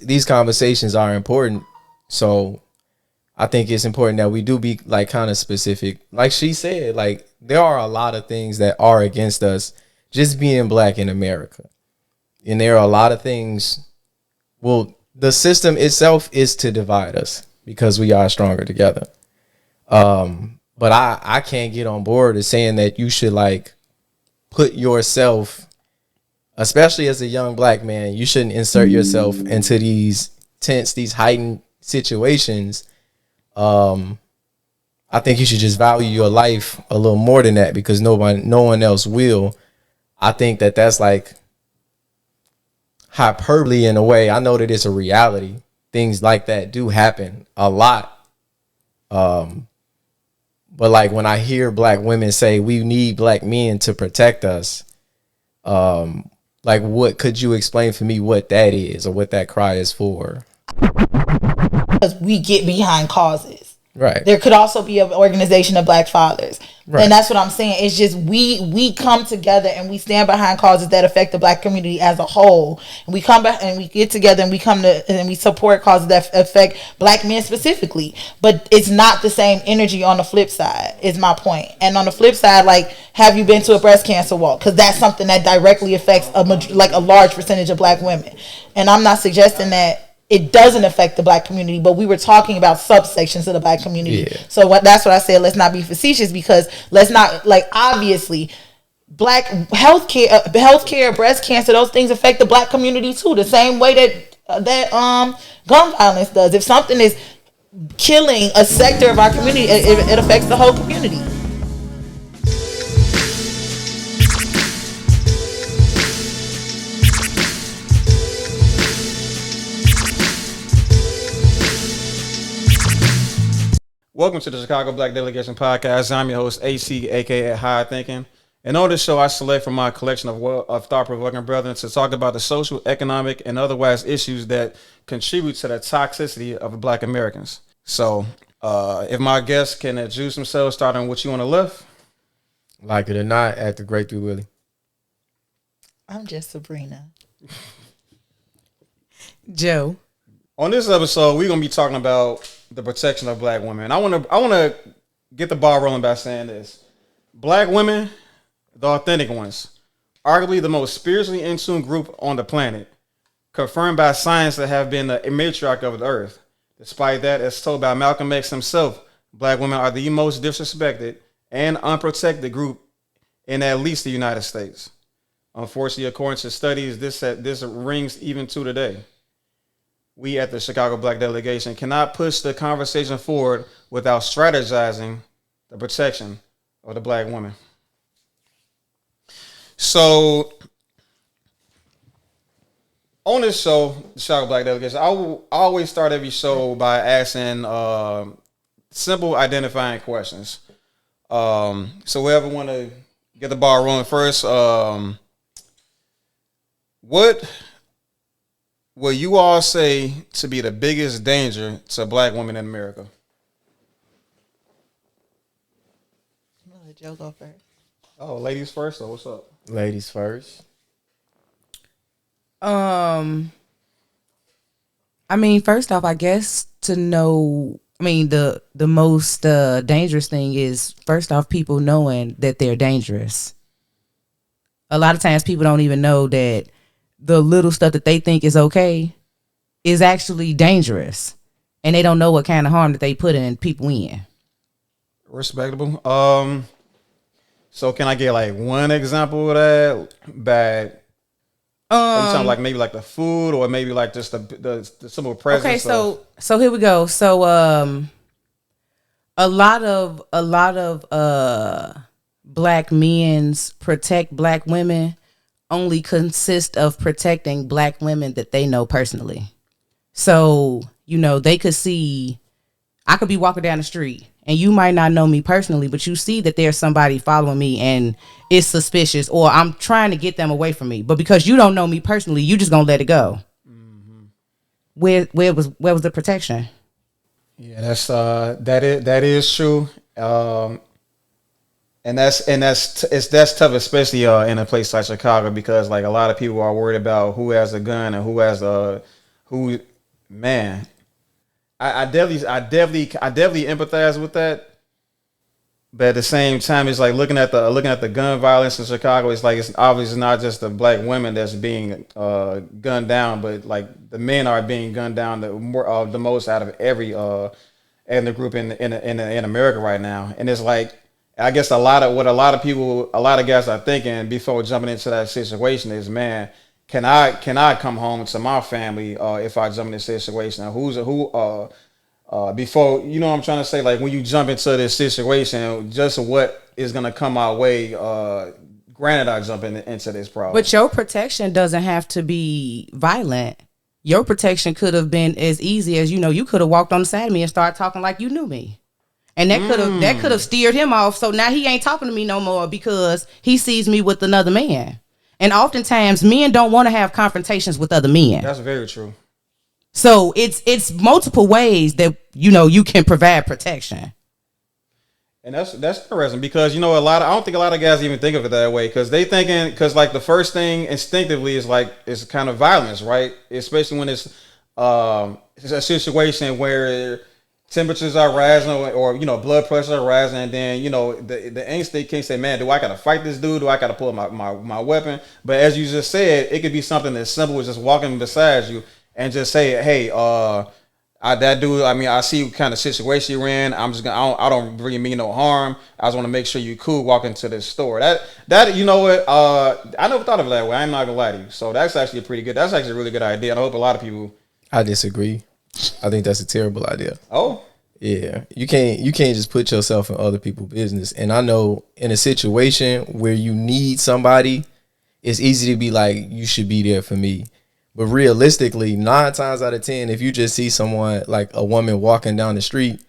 these conversations are important. So I think it's important that we do be like kind of specific. Like she said, like there are a lot of things that are against us just being black in America. And there are a lot of things. Well, the system itself is to divide us because we are stronger together. But I can't get on board with saying that you should like put yourself, especially as a young black man, you shouldn't insert yourself into these tense, these heightened situations. I think you should just value your life a little more than that because no one else will. I think that that's like hyperbole in a way. I know that it's a reality. Things like that do happen a lot. But like when I hear black women say we need black men to protect us, like what could you explain for me what that is or what that cry is for? Because we get behind causes. Right. There could also be an organization of black fathers. Right. And that's what I'm saying. It's just we come together and we stand behind causes that affect the black community as a whole. And we come back and we get together and we support causes that affect black men specifically. But it's not the same energy on the flip side, is my point. And on the flip side, like, have you been to a breast cancer walk? Because that's something that directly affects a large percentage of black women. And I'm not suggesting that it doesn't affect the black community, but we were talking about subsections of the black community. Yeah. So that's what I said. Let's not be facetious because let's not, like, obviously black healthcare, breast cancer, those things affect the black community too, the same way that gun violence does. If something is killing a sector of our community, it affects the whole community. Welcome to the Chicago Black Delegation podcast. I'm your host, AC, aka High Thinking. And on this show, I select from my collection of thought-provoking brethren to talk about the social, economic, and otherwise issues that contribute to the toxicity of black Americans. So, if my guests can introduce themselves, starting with you on the left. Like it or not, act the great through Willie. I'm just Sabrina. Joe. On this episode, we're gonna be talking about the protection of black women. I wanna get the ball rolling by saying this: black women, the authentic ones, arguably the most spiritually in tune group on the planet, confirmed by science that have been the matriarch of the earth. Despite that, as told by Malcolm X himself, black women are the most disrespected and unprotected group in at least the United States. Unfortunately, according to studies, this rings even to today. We at the Chicago Black Delegation cannot push the conversation forward without strategizing the protection of the black woman. So, on this show, the Chicago Black Delegation, I always start every show by asking simple identifying questions. So whoever want to get the ball rolling first, what will you all say to be the biggest danger to black women in America? I'm gonna let Joe go first. Oh, ladies first. So what's up? Ladies first. I mean, first off, I guess to know. I mean, the most dangerous thing is first off people knowing that they're dangerous. A lot of times, people don't even know that the little stuff that they think is okay is actually dangerous, and they don't know what kind of harm that they put in people in. Respectable. So can I get like one example of that? Bad. Something like maybe like the food, or maybe like just the simple presence. Okay, so here we go. So a lot of black men's protect black women only consist of protecting black women that they know personally. So, you know, they could see, I could be walking down the street and you might not know me personally, but you see that there's somebody following me and it's suspicious, or I'm trying to get them away from me. But because you don't know me personally, you just gonna let it go. Mm-hmm. Where was the protection? Yeah, that is true. And that's tough, especially in a place like Chicago, because like a lot of people are worried about who has a gun and who Man, I definitely empathize with that. But at the same time, it's like looking at the gun violence in Chicago. It's like it's obviously not just the black women that's being gunned down, but like the men are being gunned down the most out of every ethnic group in America right now. And it's like I guess a lot of people, a lot of guys are thinking before jumping into that situation is, man, can I come home to my family if I jump in this situation? Before, you know what I'm trying to say, like when you jump into this situation, just what is gonna come our way. Granted, I jump into this problem, But your protection doesn't have to be violent. Your protection could have been as easy as, you could have walked on the side of me and started talking like you knew me. And that could have steered him off. So now he ain't talking to me no more because he sees me with another man. And oftentimes men don't want to have confrontations with other men. That's very true. So it's multiple ways that you can provide protection. And that's interesting because I don't think a lot of guys even think of it that way because like the first thing instinctively is kind of violence, right? Especially when it's a situation where temperatures are rising or blood pressure are rising, and then the instinct can say, man, do I gotta fight this dude? Do I gotta pull my weapon? But as you just said, it could be something as simple as just walking beside you and just say, hey, that dude, I see what kind of situation you're in. I don't really mean no harm. I just want to make sure you cool walking to this store. That you know what? I never thought of it that way. I'm not gonna lie to you. So that's actually that's actually a really good idea. And I hope a lot of people. I disagree. I think that's a terrible idea. Oh, yeah. You can't just put yourself in other people's business. And I know in a situation where you need somebody, it's easy to be like, you should be there for me. But realistically, 9 times out of 10, if you just see someone like a woman walking down the street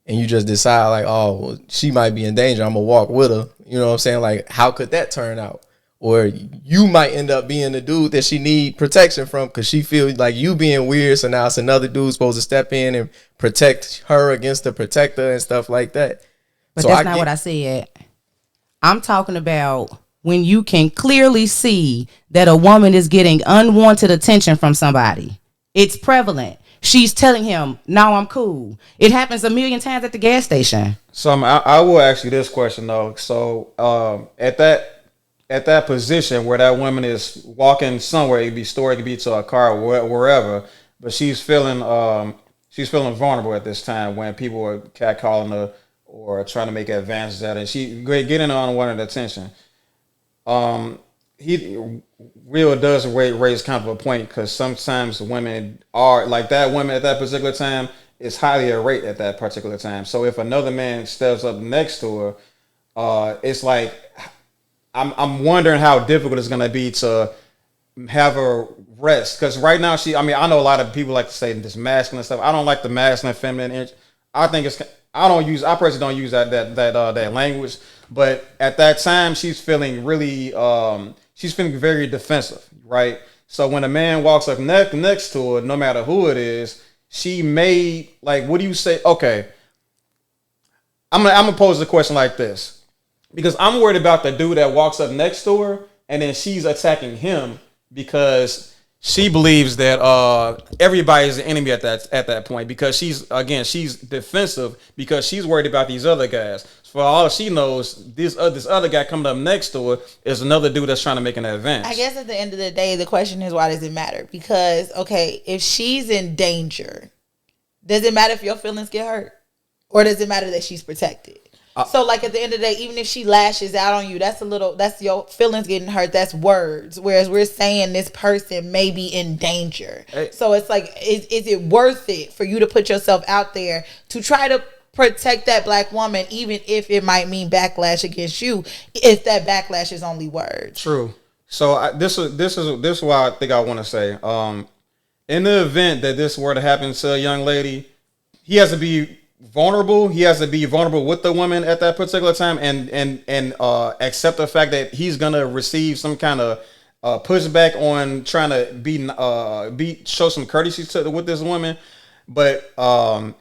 and you just decide like, oh, well, she might be in danger, I'm gonna walk with her. You know what I'm saying? Like, how could that turn out? Or you might end up being the dude that she need protection from because she feels like you being weird. So now it's another dude supposed to step in and protect her against the protector and stuff like that. But so that's not what I said. I'm talking about when you can clearly see that a woman is getting unwanted attention from somebody. It's prevalent. She's telling him, no, I'm cool. It happens a million times at the gas station. So I will ask you this question though. So at that position where that woman is walking somewhere, it could be store, it could be to a car, wherever, but she's feeling vulnerable at this time when people are catcalling her or trying to make advances at her. She getting unwanted attention. He real does raise kind of a point because sometimes women are like that. Women at that particular time is highly irate at that particular time. So if another man steps up next to her, it's like. I'm wondering how difficult it's going to be to have her rest. Because right now, I know a lot of people like to say this masculine stuff. I don't like the masculine, feminine. I personally don't use that language. But at that time, she's feeling very defensive, right? So when a man walks up next to her, no matter who it is, she may, like, what do you say? Okay. I'm gonna pose the question like this. Because I'm worried about the dude that walks up next to her and then she's attacking him because she believes that everybody's an enemy at that point because she's defensive because she's worried about these other guys. For all she knows, this other guy coming up next to her is another dude that's trying to make an advance. I guess at the end of the day, the question is, why does it matter? Because, okay, if she's in danger, does it matter if your feelings get hurt? Or does it matter that she's protected? So, like, at the end of the day, even if she lashes out on you, that's your feelings getting hurt. That's words. Whereas we're saying this person may be in danger. Hey. So it's like, is it worth it for you to put yourself out there to try to protect that black woman, even if it might mean backlash against you, if that backlash is only words? True. So this is why I think I want to say, in the event that this were to happen to a young lady, he has to be vulnerable. He has to be vulnerable with the woman at that particular time and accept the fact that he's gonna receive some kind of pushback on trying to show some courtesy with this woman. But I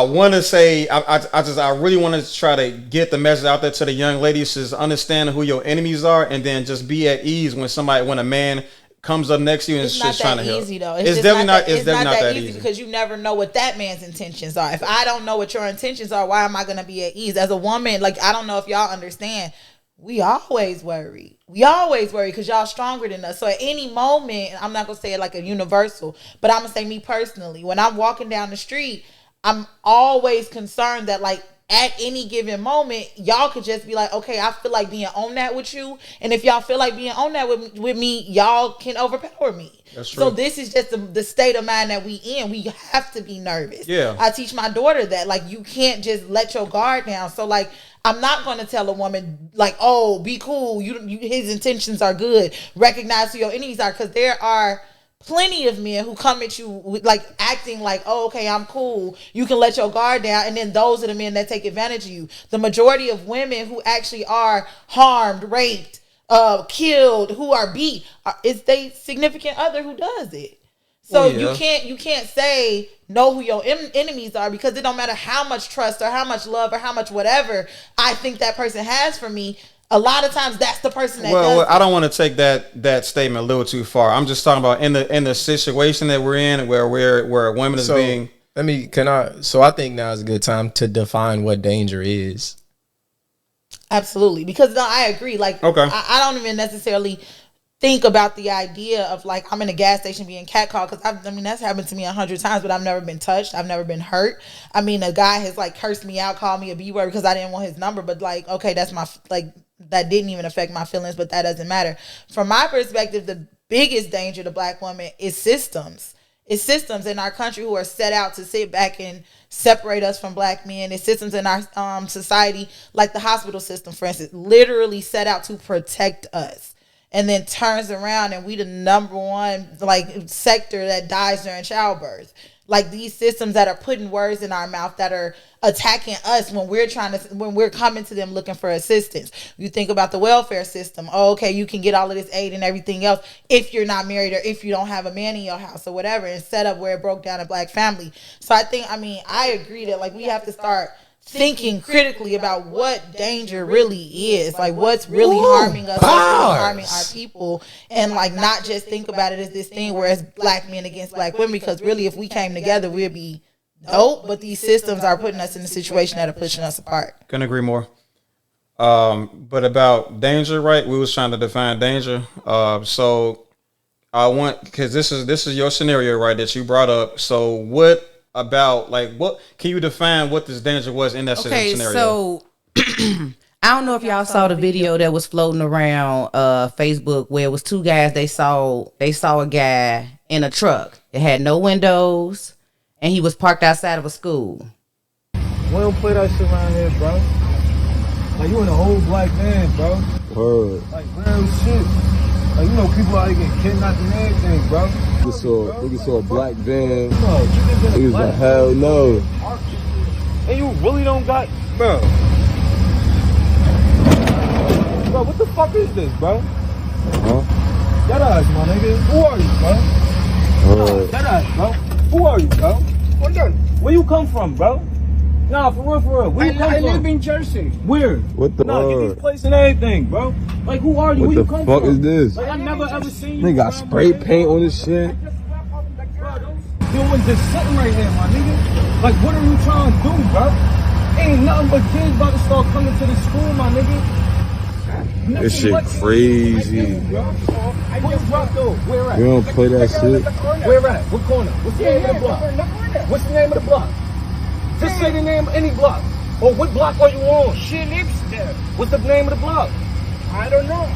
want to say I really want to try to get the message out there to the young ladies, is understand who your enemies are and then just be at ease when a man comes up next to you and It's is not just trying that to help. easy though. It's just definitely not. It's It's definitely not that easy because you never know what that man's intentions are. If I don't know what your intentions are, why am I gonna be at ease as a woman? Like I don't know if y'all understand. We always worry. We always worry because y'all stronger than us. So at any moment, I'm not gonna say it like a universal, but I'm gonna say me personally. When I'm walking down the street, I'm always concerned that like at any given moment, y'all could just be like, okay, I feel like being on that with you. And if y'all feel like being on that with me, y'all can overpower me. That's true. So this is just the state of mind that we in. We have to be nervous. Yeah. I teach my daughter that. Like, you can't just let your guard down. So, like, I'm not going to tell a woman, like, oh, be cool. His intentions are good. Recognize who your enemies are. Because there are plenty of men who come at you with, like, acting like, oh, okay, I'm cool. You can let your guard down. And then those are the men that take advantage of you. The majority of women who actually are harmed, raped, killed, who are beat, it's their significant other who does it. So you can't say know who your enemies are, because it don't matter how much trust or how much love or how much whatever I think that person has for me. A lot of times that's the person that does I don't want to take that statement a little too far. I'm just talking about in the situation that we're in where a woman is being. So I think now is a good time to define what danger is. Absolutely, because no, I agree. Like, okay, I don't even necessarily think about the idea of like I'm in a gas station being catcalled, because I mean that's happened to me 100 times, but I've never been touched. I've never been hurt. I mean, a guy has like cursed me out, called me a B word because I didn't want his number, but like, okay, that's my like that didn't even affect my feelings, but that doesn't matter. From my perspective, the biggest danger to Black women is systems. It's systems in our country who are set out to sit back and separate us from Black men. It's systems in our society, like the hospital system, for instance, literally set out to protect us, and then turns around and we the number one like sector that dies during childbirth. Like these systems that are putting words in our mouth that are attacking us when we're coming to them looking for assistance. You think about the welfare system. Oh, okay, you can get all of this aid and everything else if you're not married or if you don't have a man in your house or whatever, and set up where it broke down a Black family. So I agree that like we have to start thinking critically about what danger really is, like what's really harming us, what's really harming our people, and like not just think about it as this thing where it's Black men against Black women, because really if we came together we'd be dope, but these systems are putting us in a situation that are pushing us apart. Couldn't agree more. But about danger, right? We was trying to define danger. So I want, because this is your scenario, right, that you brought up. So what about, like, what can you define what this danger was in that scenario? So I don't know if y'all saw the video that was floating around Facebook where it was two guys. They saw a guy in a truck. It had no windows and he was parked outside of a school. We don't play that shit around here, bro. Like, you in a whole Black man, bro. Word. Like, real shit. Like, you know, people out here getting kidnapped and everything, bro. We saw a Black van. He was like, hell no. And you really don't got, bro. Bro, what the fuck is this, bro? Huh? That ass, my nigga. Who are you, bro? That ass, bro. Who are you, bro? Where you come from, bro? Nah, for real. Where you come from? I live in Jersey. Where? What the? Nah, get these plates and everything, bro. Like, who are you? Where you come from? What the fuck is this? Like, I never ever seen you. They got spray paint on this shit. You was just sitting right here, my nigga. Like, what are you trying to do, bro? Ain't nothing but kids about to start coming to the school, my nigga. This shit crazy. Where at? You don't play that shit. Where at? What corner? What's the name of the block? What's the name of the block? Just say the name of any block. Or what block are you on? She lives there. What's the name of the block? I don't know.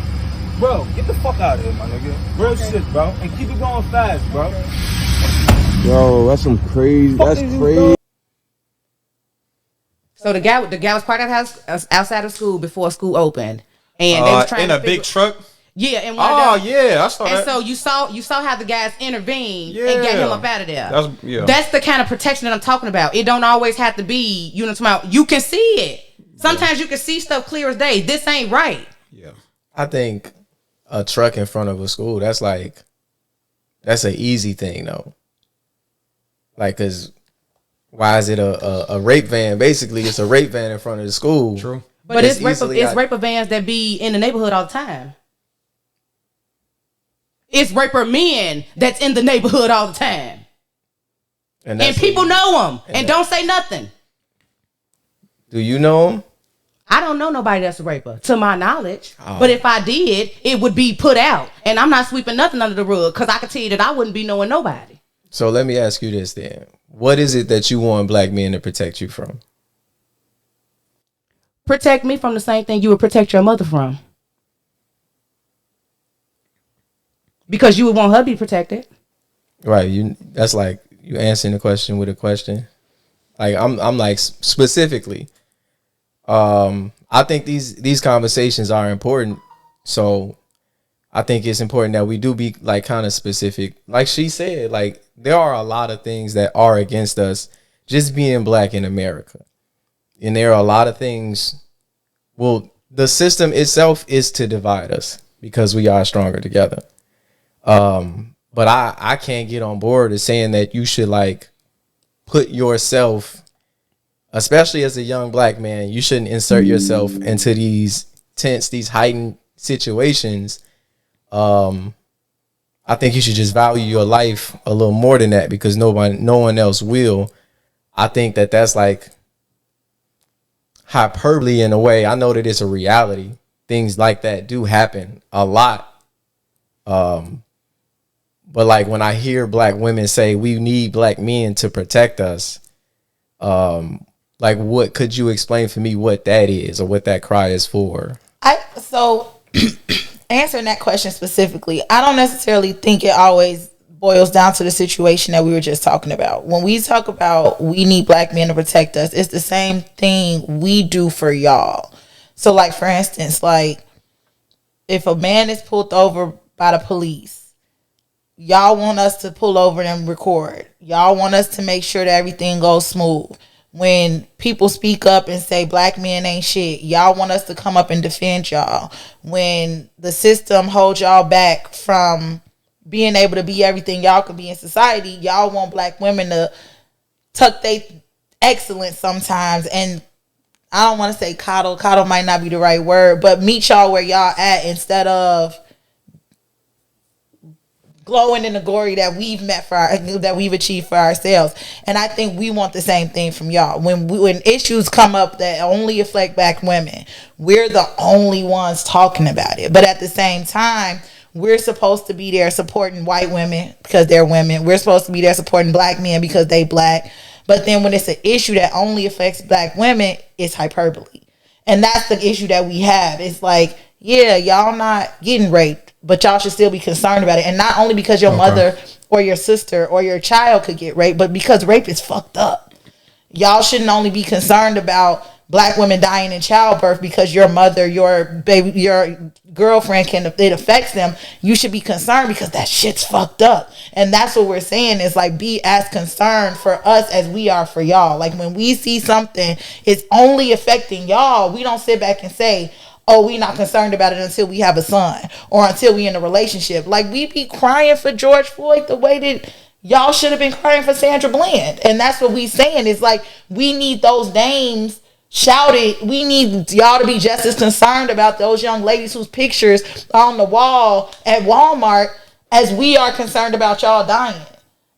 Bro, get the fuck out of here, my nigga. Real shit, bro. And keep it going fast, bro. Yo, that's some crazy. That's crazy. So the guy was parked outside of school before school opened, and they was trying in a big truck. Yeah, and I saw that. And so you saw how the guys intervened and got him up out of there. That's the kind of protection that I'm talking about. It don't always have to be you can see it. Sometimes you can see stuff clear as day. This ain't right. Yeah, I think a truck in front of a school, that's an easy thing though. Like, cause why is it a rape van? Basically, it's a rape van in front of the school. True, but it's rape vans that be in the neighborhood all the time. It's raper men that's in the neighborhood all the time. And people know them and don't say nothing. Do you know them? I don't know nobody that's a raper, to my knowledge. Oh. But if I did, it would be put out. And I'm not sweeping nothing under the rug, because I can tell you that I wouldn't be knowing nobody. So let me ask you this then. What is it that you want black men to protect you from? Protect me from the same thing you would protect your mother from. Because you would want her to be protected. Right. That's like you answering the question with a question. Like I'm like specifically. I think these conversations are important. So I think it's important that we do be like kind of specific. Like she said, like there are a lot of things that are against us just being black in America. And there are a lot of things. Well, the system itself is to divide us because we are stronger together. But I can't get on board with saying that you should like put yourself, especially as a young black man, you shouldn't insert yourself into these tense, these heightened situations. I think you should just value your life a little more than that because no one else will. I think that's like hyperbole in a way. I know that it's a reality. Things like that do happen a lot. But like when I hear black women say we need black men to protect us, like what could you explain for me what that is or what that cry is for? So answering that question specifically, I don't necessarily think it always boils down to the situation that we were just talking about. When we talk about we need black men to protect us, it's the same thing we do for y'all. So like for instance, like if a man is pulled over by the police, y'all want us to pull over and record. Y'all want us to make sure that everything goes smooth. When people speak up and say black men ain't shit, y'all want us to come up and defend y'all. When the system holds y'all back from being able to be everything y'all could be in society, y'all want black women to tuck their excellence sometimes. And I don't want to say coddle. Coddle might not be the right word, but meet y'all where y'all at instead of glowing in the glory that we've achieved for ourselves. And I think we want the same thing from y'all. When issues come up that only affect black women, we're the only ones talking about it. But at the same time, we're supposed to be there supporting white women because they're women. We're supposed to be there supporting black men because they black. But then when it's an issue that only affects black women, it's hyperbole. And that's the issue that we have. It's like, yeah, y'all not getting raped, but y'all should still be concerned about it. And not only because your mother or your sister or your child could get raped, but because rape is fucked up. Y'all shouldn't only be concerned about black women dying in childbirth because your mother, your baby, your girlfriend it affects them. You should be concerned because that shit's fucked up. And that's what we're saying is like be as concerned for us as we are for y'all. Like when we see something it's only affecting y'all, we don't sit back and say, oh, we not concerned about it until we have a son or until we in a relationship. Like we be crying for George Floyd the way that y'all should have been crying for Sandra Bland. And that's what we saying is like we need those names shouted. We need y'all to be just as concerned about those young ladies whose pictures are on the wall at Walmart as we are concerned about y'all dying.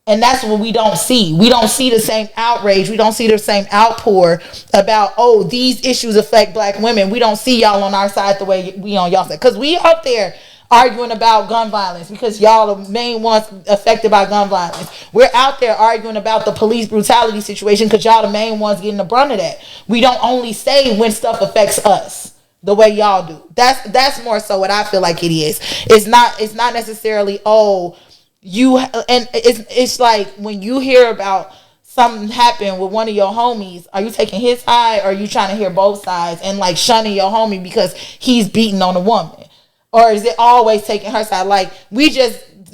And that's what we don't see. We don't see the same outrage. We don't see the same outpour about, oh, these issues affect black women. We don't see y'all on our side the way we on y'all side. Because we out there arguing about gun violence because y'all the main ones affected by gun violence. We're out there arguing about the police brutality situation because y'all the main ones getting the brunt of that. We don't only say when stuff affects us the way y'all do. That's more so what I feel like it is. It's not necessarily, oh, you, and it's like when you hear about something happen with one of your homies, are you taking his side or are you trying to hear both sides and like shunning your homie because he's beating on a woman? Or is it always taking her side? Like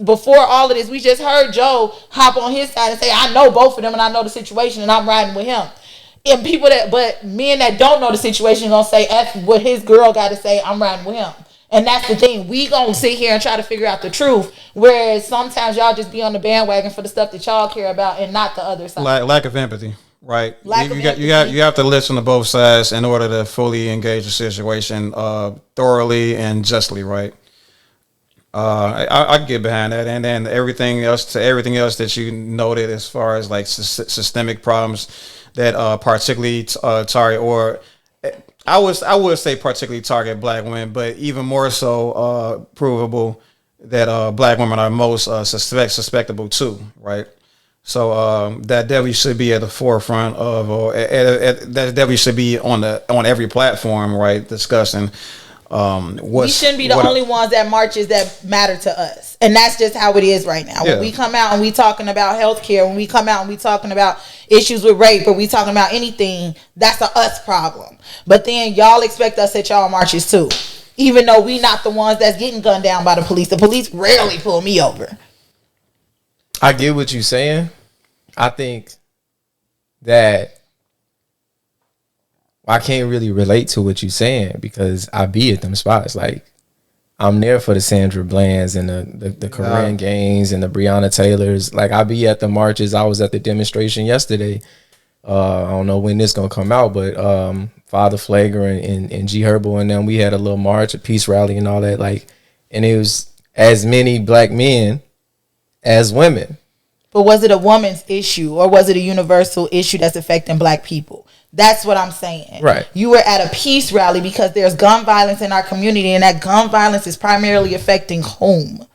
before all of this, we just heard Joe hop on his side and say, I know both of them and I know the situation and I'm riding with him. And but men that don't know the situation gonna say, F what his girl got to say, I'm riding with him. And that's the thing. We gonna sit here and try to figure out the truth. Whereas sometimes y'all just be on the bandwagon for the stuff that y'all care about and not the other side. Lack of empathy, right? You have to listen to both sides in order to fully engage the situation thoroughly and justly, right? I get behind that, and then everything else that you noted as far as like systemic problems that particularly target, or I would say particularly target black women, but even more so provable that black women are most suspectable too, right? So that definitely should be at the forefront of, or that definitely should be on every platform, right? Discussing. We shouldn't be the only ones that marches that matter to us, and that's just how it is right now. When we come out and we talking about healthcare, when we come out and we talking about issues with rape, or we talking about anything, that's a us problem. But then y'all expect us at y'all marches too, even though we not the ones that's getting gunned down by the police. The police rarely pull me over. I get what you're saying. I think that I can't really relate to what you're saying because I be at them spots. Like, I'm there for the Sandra Blands and the Corinne Gaines and the Breonna Taylors. Like, I be at the marches. I was at the demonstration yesterday. I don't know when this gonna come out, but Father Flagrant and G Herbo and them, we had a little march, a peace rally and all that. Like, and it was as many black men as women. But was it a woman's issue, or was it a universal issue that's affecting black people? That's what I'm saying. Right. You were at a peace rally because there's gun violence in our community, and that gun violence is primarily affecting whom?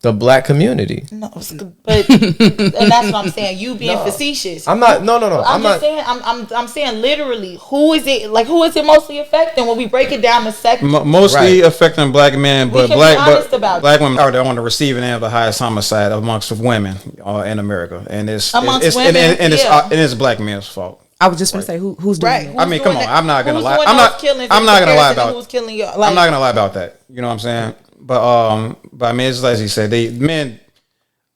The black community. No, but and that's what I'm saying. You being facetious. I'm not. No. I'm just saying. I'm saying literally. Who is it? Like, who is it mostly affecting when we break it down to sections? Mostly affecting black men, but black women are on the receiving end of the highest homicide amongst women in America, and it's black men's fault. I was just gonna say who's doing it. I mean, come on. I'm not gonna lie. I'm not gonna lie about. Who's killing you? I'm not gonna lie about that. You know what I'm saying? But I mean, it's like you said, they men.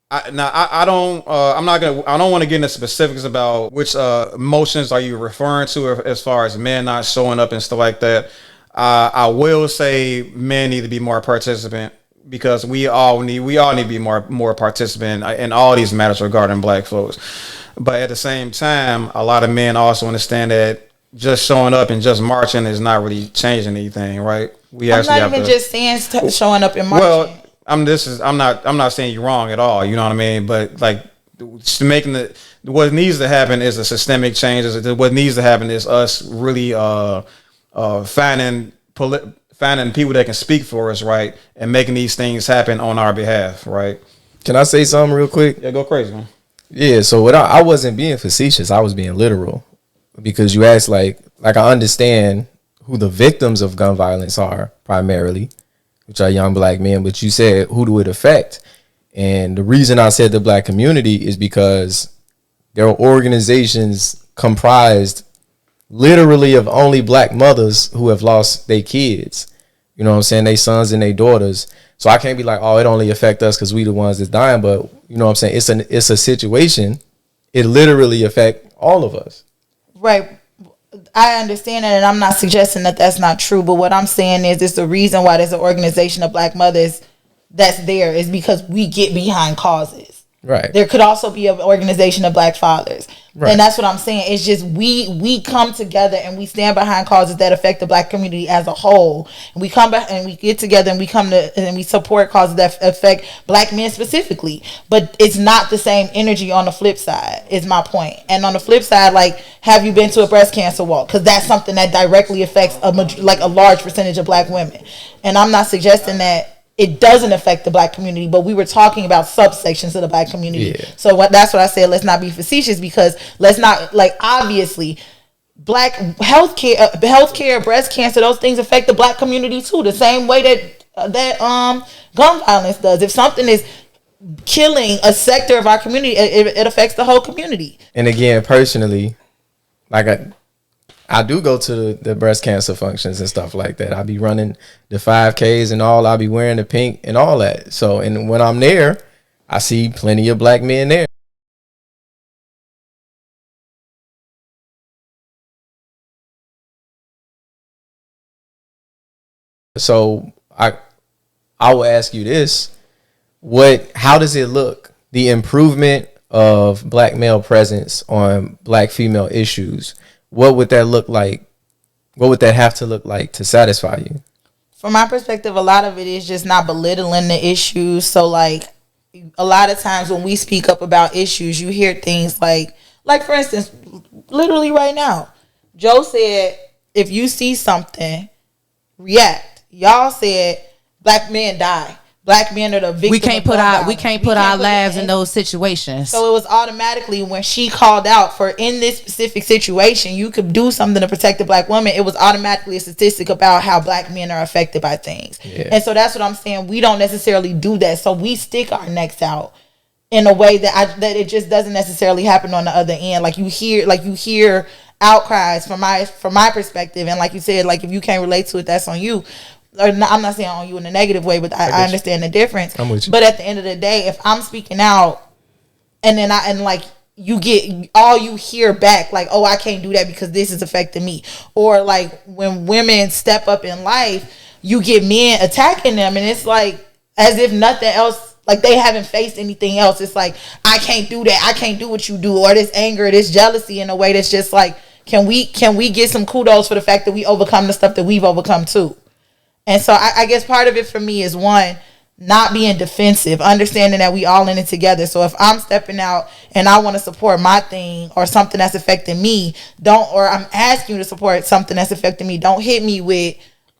I don't want to get into specifics about which emotions are you referring to as far as men not showing up and stuff like that. I will say men need to be more participant, because we all need to be more participant in all these matters regarding black folks. But at the same time, a lot of men also understand that just showing up and just marching is not really changing anything, right? I'm not even just saying showing up and marching. Well, I'm not saying you're wrong at all. You know what I mean? But like, what needs to happen is a systemic change. What needs to happen is us really finding people that can speak for us, right, and making these things happen on our behalf, right? Can I say something real quick? Yeah, go crazy, man. Yeah, so I wasn't being facetious. I was being literal, because you asked like I understand who the victims of gun violence are primarily, which are young black men. But you said, who do it affect? And the reason I said the black community is because there are organizations comprised literally of only black mothers who have lost their kids. You know what I'm saying? Their sons and their daughters. So I can't be like, oh, it only affect us because we the ones that's dying. But you know what I'm saying? It's a situation. It literally affect all of us. Right. I understand that, and I'm not suggesting that that's not true. But what I'm saying is, it's the reason why there's an organization of black mothers that's there is because we get behind causes. Right. There could also be an organization of black fathers. Right. And that's what I'm saying. It's just we come together and we stand behind causes that affect the black community as a whole. And we come back and we get together and we support causes that affect black men specifically. But it's not the same energy on the flip side, is my point. And on the flip side, like, have you been to a breast cancer walk? Because that's something that directly affects a large percentage of black women. And I'm not suggesting that it doesn't affect the black community, but we were talking about subsections of the black community. Yeah. So that's what I said. Let's not be facetious, because let's not, like, obviously black healthcare, breast cancer, those things affect the black community too, the same way that gun violence does. If something is killing a sector of our community, it affects the whole community. And again, personally, like I do go to the breast cancer functions and stuff like that. I be running the 5Ks and all. I be wearing the pink and all that. So, and when I'm there, I see plenty of black men there. So I will ask you this: how does it look? The improvement of black male presence on black female issues. What would that look like? What would that have to look like to satisfy you? From my perspective, a lot of it is just not belittling the issues. So like a lot of times when we speak up about issues, you hear things like for instance, literally right now, Joe said, if you see something, react. Y'all said black men die. Black men are the victim. We can't put our lives in those situations. So it was automatically when she called out for in this specific situation, you could do something to protect the black woman. It was automatically a statistic about how black men are affected by things. Yeah. And so that's what I'm saying. We don't necessarily do that. So we stick our necks out in a way that it just doesn't necessarily happen on the other end. Like you hear outcries from my perspective, and like you said, like if you can't relate to it, that's on you. Or not, I'm not saying on you in a negative way, but I understand the difference. I'm with you. But at the end of the day, if I'm speaking out and then you get all you hear back, like, oh, I can't do that because this is affecting me. Or like when women step up in life, you get men attacking them, and it's like as if nothing else, like they haven't faced anything else. It's like, I can't do that. I can't do what you do. Or this anger, this jealousy in a way that's just like, can we get some kudos for the fact that we overcome the stuff that we've overcome too? And so I guess part of it for me is one, not being defensive, understanding that we all in it together. So if I'm stepping out and I want to support my thing or something that's affecting me, or I'm asking you to support something that's affecting me, don't hit me with,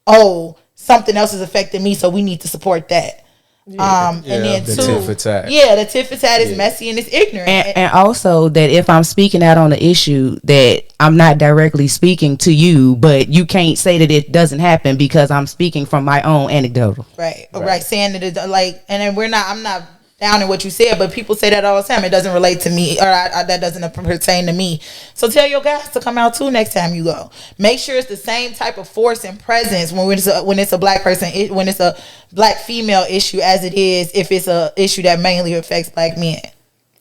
oh, something else is affecting me, so we need to support that. And then the two, tit for tat. the tit for tat is messy and it's ignorant. And also that if I'm speaking out on the issue, that I'm not directly speaking to you, but you can't say that it doesn't happen because I'm speaking from my own anecdotal. Right. Saying that it's like, and then I'm not down in what you said, but people say that all the time. It doesn't relate to me, or that doesn't pertain to me. So tell your guys to come out too next time you go. Make sure it's the same type of force and presence when it's a black person, when it's a black female issue as it is if it's a issue that mainly affects black men.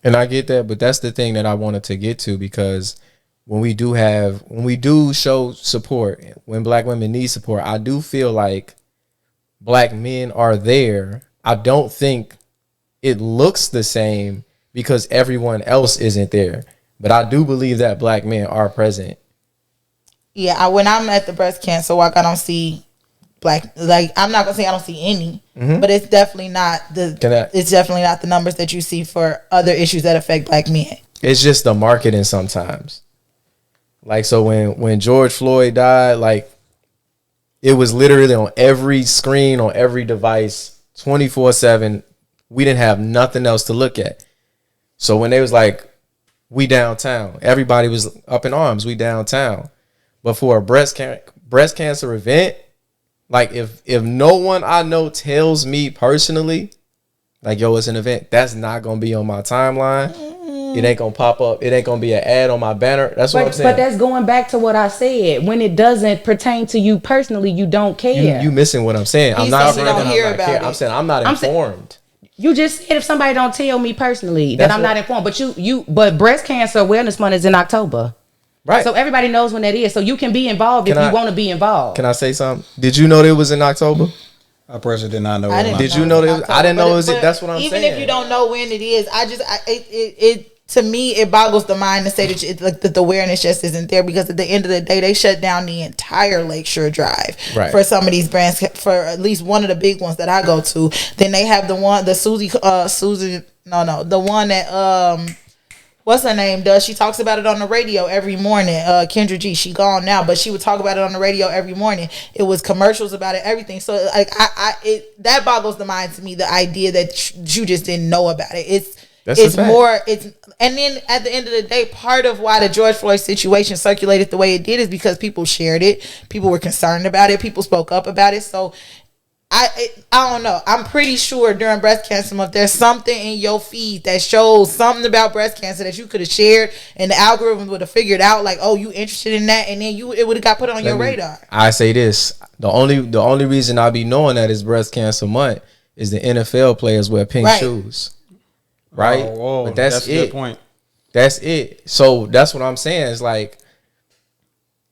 And I get that, but that's the thing that I wanted to get to, because when we do show support, when black women need support, I do feel like black men are there. I don't think it looks the same because everyone else isn't there. But I do believe that black men are present. Yeah, when I'm at the breast cancer walk, I don't see black. Like, I'm not gonna say I don't see any, but it's definitely not the numbers that you see for other issues that affect black men. It's just the marketing sometimes. Like, so when George Floyd died, like, it was literally on every screen, on every device, 24/7. We didn't have nothing else to look at. So when they was like, we downtown, everybody was up in arms, we downtown. But for a breast cancer event, like if no one I know tells me personally, like, yo, it's an event, that's not going to be on my timeline. It ain't going to pop up. It ain't going to be an ad on my banner. That's what I'm saying. But that's going back to what I said. When it doesn't pertain to you personally, you don't care. You missing what I'm saying. I'm not saying I'm saying I'm not informed. You just said if somebody don't tell me personally that I'm not informed, but breast cancer awareness month is in October, right? So everybody knows when that is. So you can be involved if you want to be involved. Can I say something? Did you know that it was in October? I personally did not know. Did you know that? I didn't know it was. That's what I'm saying. Even if you don't know when it is, to me, it boggles the mind to say that the awareness just isn't there, because at the end of the day, they shut down the entire Lakeshore Drive for some of these brands, for at least one of the big ones that I go to. Then they have the one that what's her name does. She talks about it on the radio every morning. Kendra G, she gone now, but she would talk about it on the radio every morning. It was commercials about it, everything. So like that boggles the mind to me, the idea that you just didn't know about it. And then at the end of the day, part of why the George Floyd situation circulated the way it did is because people shared it, people were concerned about it, people spoke up about it. So I don't know. I'm pretty sure during Breast Cancer Month, there's something in your feed that shows something about breast cancer that you could have shared, and the algorithm would have figured out, like, oh, you interested in that, and then it would have got put on your radar. I say this: the only reason I be knowing that it's Breast Cancer Month is the NFL players wear pink shoes. Right, but that's it. A good point. That's it. So that's what I'm saying. It's like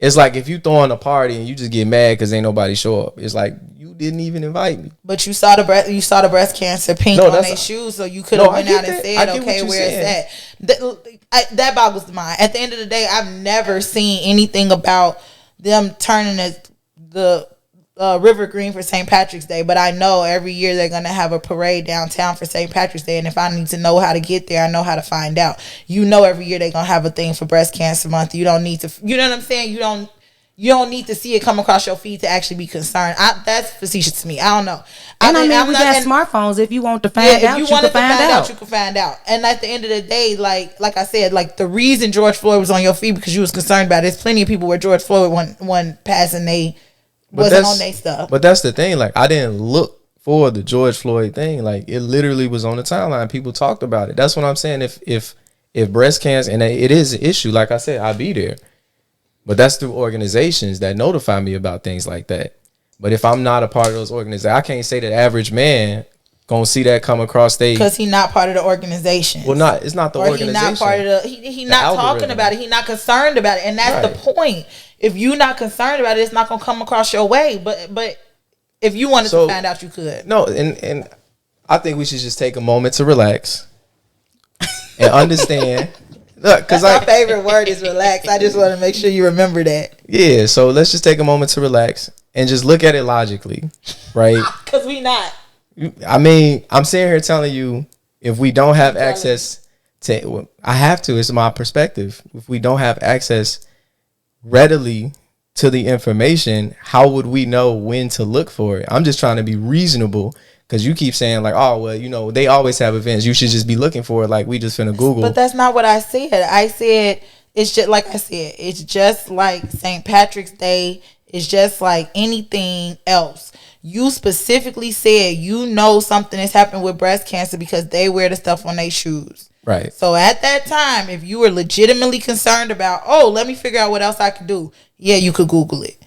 if you throwing a party and you just get mad because ain't nobody show up. It's like you didn't even invite me. But you saw the breast cancer pink on their shoes, so you could have went out and said, okay, where is that? That boggles the mind. At the end of the day, I've never seen anything about them turning the River Green for St. Patrick's Day, but I know every year they're gonna have a parade downtown for St. Patrick's Day, and if I need to know how to get there, I know how to find out. You know, every year they're gonna have a thing for Breast Cancer Month. You don't need to, you know what I'm saying? You don't need to see it come across your feed to actually be concerned. That's facetious to me. I don't know. And I mean, we got smartphones. If you want to find out, you can find out. You can find out. And at the end of the day, like I said, like the reason George Floyd was on your feed because you was concerned about it. There's plenty of people where George Floyd wasn't passing they wasn't on their stuff. But that's the thing. Like I didn't look for the George Floyd thing. Like it literally was on the timeline. People talked about it. That's what I'm saying. If breast cancer, and it is an issue, like I said, I'll be there. But that's through organizations that notify me about things like that. But if I'm not a part of those organizations, I can't say that average man gonna see that come across stage because he's not part of the organization. Well, it's not the organization. He's not part of the. He not algorithm. Talking about it. He's not concerned about it, and that's right. The point. If you're not concerned about it, it's not gonna come across your way. But if you wanted to find out, you could. No, and I think we should just take a moment to relax and understand. Look, because my favorite word is relax. I just want to make sure you remember that. Yeah, so let's just take a moment to relax and just look at it logically, right? Because we not. I mean, I'm sitting here telling you, if we don't have access to, well, I have to. It's my perspective. If we don't have access readily to the information, how would we know when to look for it? I'm just trying to be reasonable. Because you keep saying like, oh, well, you know, they always have events. You should just be looking for it. Like we just finna Google. But that's not what I said. I said, it's just like I said, it's just like St. Patrick's Day. It's just like anything else. You specifically said, you know, something has happened with breast cancer because they wear the stuff on their shoes. Right. So at that time, if you were legitimately concerned about, oh, let me figure out what else I could do. Yeah, you could Google it.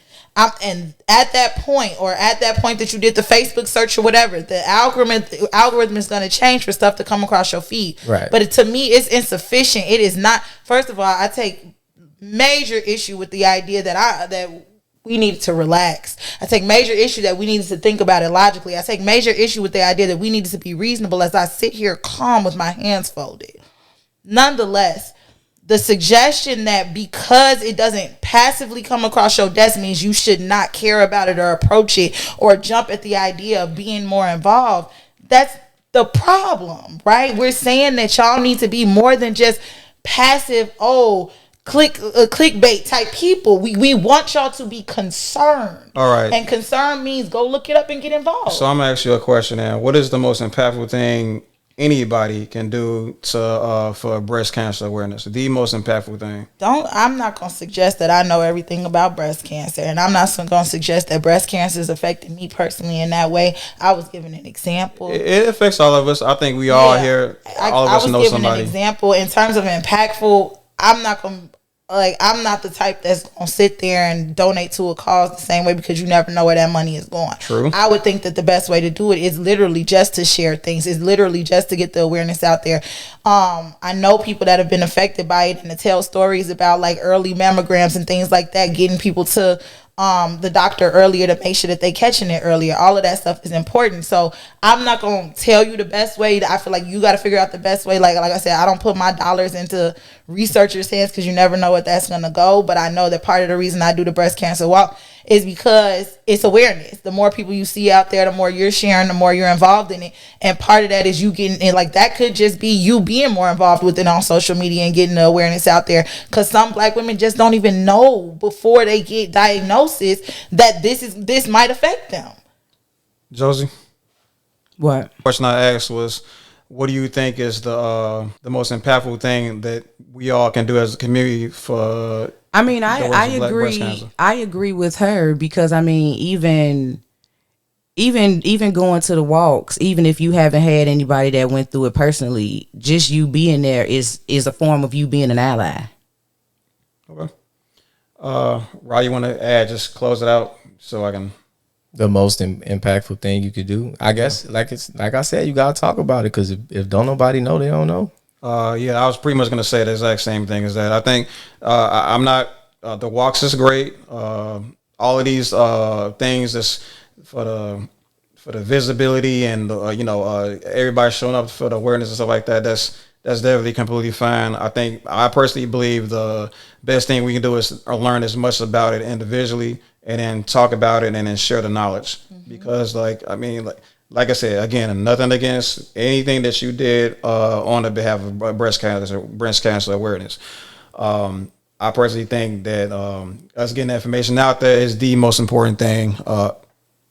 And at that point that you did the Facebook search or whatever, the algorithm is going to change for stuff to come across your feed. Right. But to me, it's insufficient. It is not. First of all, I take major issue with the idea that we needed to relax. I take major issue that we needed to think about it logically. I take major issue with the idea that we needed to be reasonable as I sit here calm with my hands folded. Nonetheless, the suggestion that because it doesn't passively come across your desk means you should not care about it or approach it or jump at the idea of being more involved, that's the problem, right? We're saying that y'all need to be more than just passive, clickbait type people. We want y'all to be concerned. All right. And concern means go look it up and get involved. So I'm going to ask you a question now. What is the most impactful thing anybody can do to for breast cancer awareness? The most impactful thing. I'm not going to suggest that I know everything about breast cancer, and I'm not going to suggest that breast cancer is affecting me personally in that way. I was giving an example. It affects all of us. I think we all here, all of us know somebody. I was giving an example in terms of impactful. I'm not the type that's gonna sit there and donate to a cause the same way because you never know where that money is going. True. I would think that the best way to do it is literally just to share things. It's literally just to get the awareness out there. I know people that have been affected by it and to tell stories about like early mammograms and things like that, getting people to the doctor earlier to make sure that they catching it earlier. All of that stuff is important. So I'm not going to tell you the best way. I feel like you got to figure out the best way. Like I said, I don't put my dollars into researchers' hands because you never know what that's going to go. But I know that part of the reason I do the breast cancer walk is because it's awareness. The more people you see out there, the more you're sharing, the more you're involved in it. And part of that is you getting in, like that could just be you being more involved with it on social media and getting the awareness out there. Because some black women just don't even know before they get diagnosis that this might affect them. Josie? What? The question I asked was, what do you think is the most impactful thing that we all can do as a community for? I mean, I agree. I agree with her because I mean, even going to the walks, even if you haven't had anybody that went through it personally, just you being there is a form of you being an ally. Okay. Rod, you want to add? Just close it out so I can. The most impactful thing you could do, I guess, like I said, you gotta talk about it because if don't nobody know, they don't know. Yeah, I was pretty much going to say the exact same thing as that. I think I'm not, the walks is great. All of these things is for the visibility and, everybody showing up for the awareness and stuff like that. That's definitely completely fine. I personally believe the best thing we can do is learn as much about it individually and then talk about it and then share the knowledge. Because like I said, again, nothing against anything that you did on the behalf of breast cancer awareness. I personally think that us getting that information out there is the most important thing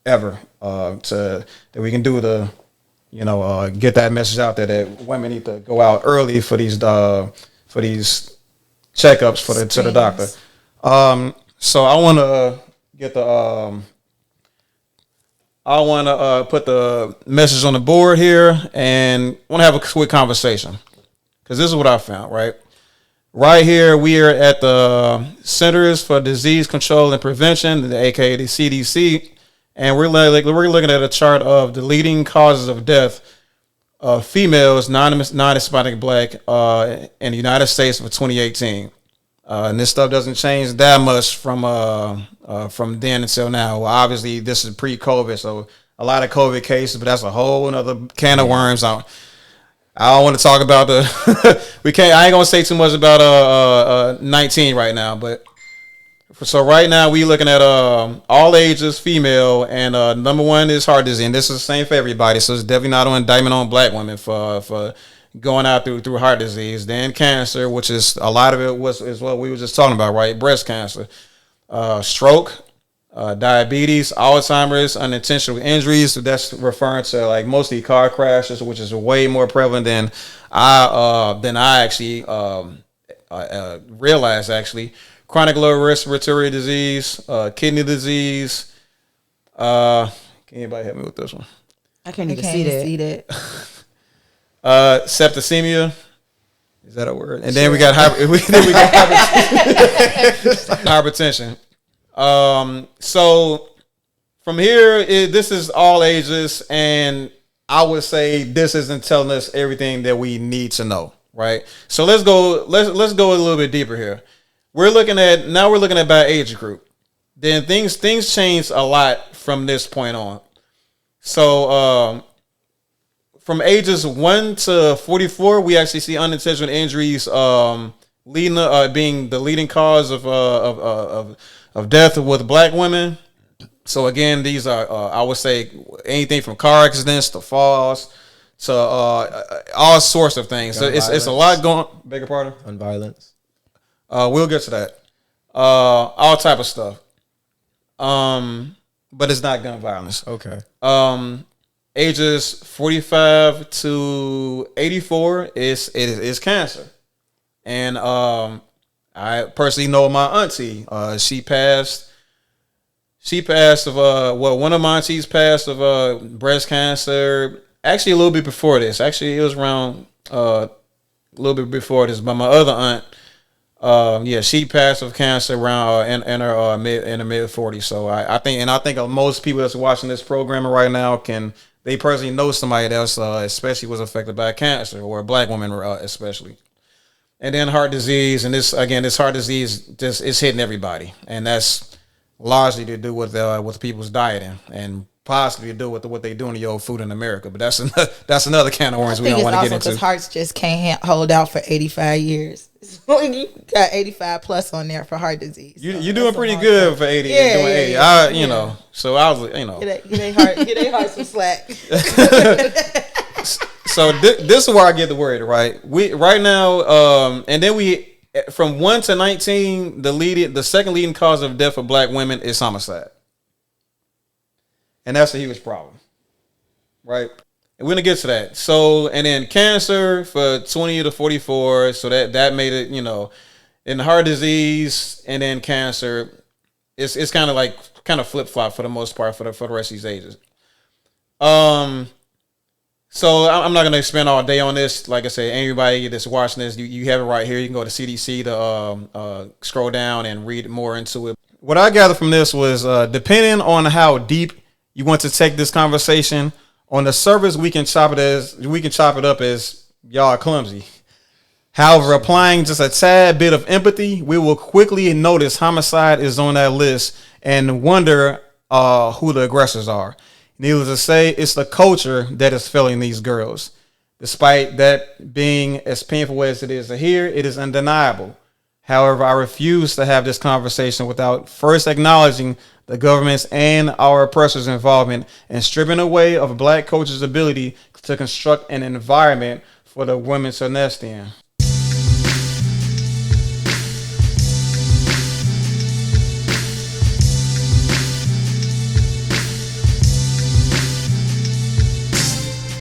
ever that we can do to get that message out there that women need to go out early for these checkups to the doctor. So I want to get I want to put the message on the board here and want to have a quick conversation because this is what I found, right? Right here, we are at the Centers for Disease Control and Prevention, aka the CDC, and we're looking at a chart of the leading causes of death of females, non-Hispanic Black, in the United States for 2018. And this stuff doesn't change that much from then until now. Well, obviously, this is pre-COVID, so a lot of COVID cases, but that's a whole another can of worms. I don't want to talk about I ain't gonna say too much about 19 right now, but so right now we looking at all ages, female, and number one is heart disease, and this is the same for everybody. So it's definitely not an indictment on Black women for going out through heart disease. Then cancer, which is a lot of it is what we were just talking about, right? Breast cancer, stroke, diabetes, Alzheimer's, unintentional injuries. So that's referring to like mostly car crashes, which is way more prevalent than I actually realized. Actually, chronic lower respiratory disease, kidney disease. Can anybody help me with this one? I can't even see that. Septicemia, is that a word? And then we got hypertension. So from here, this is all ages, and I would say this isn't telling us everything that we need to know, right? So let's go a little bit deeper here. We're looking at by age group. Then things change a lot from this point on. So from ages 1 to 44, we actually see unintentional injuries being the leading cause of death with Black women. So again, these are I would say anything from car accidents to falls to all sorts of things. So it's a lot going. Beg your pardon? On violence. We'll get to that. All type of stuff. But it's not gun violence. Okay. Ages 45 to 84 is cancer, and I personally know my auntie. She passed of one of my aunties passed of breast cancer. Actually, a little bit before this. Actually, it was around a little bit before this. But my other aunt, she passed of cancer around in her mid 40s. So I think most people that's watching this program right now they personally know somebody else, especially was affected by cancer, or a Black woman especially. And then heart disease, and this heart disease just is hitting everybody, and that's largely to do with people's dieting, and possibly to do with what they doing to your food in America. But that's another can of worms we don't want to get into. Because hearts just can't hold out for 85 years. You got 85 plus on there for heart disease. You're doing pretty good for 80. Yeah, doing 80. So I was, Get their heart some slack. So this is where I get the word, right? We right now, and then we from 1 to 19, the second leading cause of death for Black women is homicide, and that's a huge problem, right? And we're gonna get to that. So, and then cancer for 20 to 44. So that made it, in heart disease and then cancer, it's kind of flip flop for the most part for the rest of these ages. So I'm not gonna spend all day on this. Like I said, anybody that's watching this, you have it right here. You can go to CDC to scroll down and read more into it. What I gathered from this was, depending on how deep you want to take this conversation, on the surface we can chop it up as y'all are clumsy. However, applying just a tad bit of empathy, we will quickly notice homicide is on that list and wonder who the aggressors are. Needless to say, it's the culture that is failing these girls. Despite that being as painful as it is to hear, it is undeniable However, I refuse to have this conversation without first acknowledging the government's and our oppressors' involvement in stripping away of black coaches' ability to construct an environment for the women to nest in.